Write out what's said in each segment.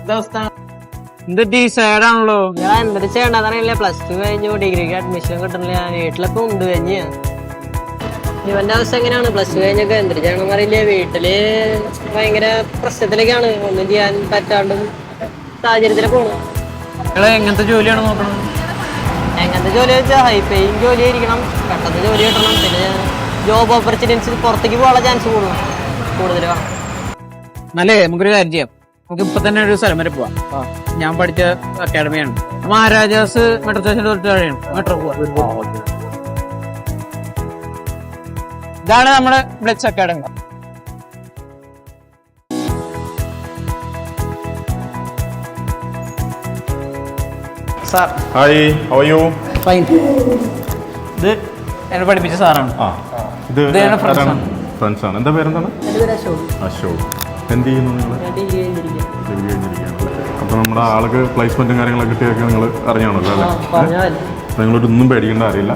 എന്ത് സാഡാണല്ലോ. ഞാൻ എന്തൊരു ചെയ്യണ്ടെന്നറിയില്ല. +2 കഴിഞ്ഞു, ഡിഗ്രിക്ക് അഡ്മിഷൻ കിട്ടണില്ല. വീട്ടിലിപ്പോ ഉണ്ട് കഴിഞ്ഞ ഇവന്റെ അവസ്ഥ എങ്ങനെയാണ്? +2 കഴിഞ്ഞൊക്കെ എന്തൊരു ചെയ്യണമെന്ന് അറിയില്ല. വീട്ടില് ഭയങ്കര പ്രശ്നത്തിലേക്കാണ്. ഒന്നും ചെയ്യാൻ പറ്റാണ്ടും സാഹചര്യത്തില് പോണു. എങ്ങനത്തെ ജോലിയാണ് നോക്കണത്? എങ്ങനത്തെ ജോലി വെച്ചാൽ ഹൈ പേയിങ് ജോലി ആയിരിക്കണം, പെട്ടെന്ന് ജോലി കിട്ടണം. പിന്നെ ജോബ് ഓപ്പർച്യൂണിറ്റീസ് പുറത്തേക്ക് പോകാനുള്ള ചാൻസ് കൂടുതൽ വേണം. നല്ലേ, നമുക്കൊരു കാര്യം ചെയ്യാം. നമുക്ക് ഇപ്പൊ തന്നെ ഒരു സ്ഥലം വരെ പോവാം. ഞാൻ പഠിച്ച അക്കാഡമിയാണ് മഹാരാജാസ് മെട്രോ സ്റ്റേഷൻ തൊട്ടാണ്. മെട്രോ പോവാ. ഇതാണ് നമ്മുടെ ബ്ലെക്സ് academy. Sir hi, how are you? Fine. ഇത് എന്നെ പഠിപ്പിച്ച സാറാണ്. ഇത് ഫ്രണ്ട്സാണ്. ഫ്രണ്ട്സാണ്. എന്താ പേരെന്താണ്? അശോക്. എന്ത് ചെയ്യുന്നു നിങ്ങൾ? ഡിഗ്രി കഴിഞ്ഞിരിക്കുകയാണ്. അപ്പോൾ നമ്മുടെ ആൾക്ക് പ്ലേസ്മെൻറ്റും കാര്യങ്ങളൊക്കെ കിട്ടിയൊക്കെ നിങ്ങൾ അറിഞ്ഞാണല്ലോ അല്ലേ? അപ്പോൾ നിങ്ങളൊന്നും പേടിക്കേണ്ട അറിയില്ല.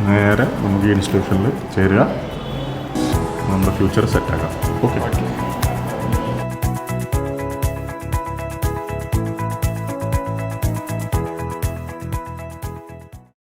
നേരെ നമുക്ക് ഈ ഇൻസ്റ്റിറ്റ്യൂഷനിൽ ചേരുക, നമ്മുടെ ഫ്യൂച്ചർ സെറ്റാക്കാം. ഓക്കെ.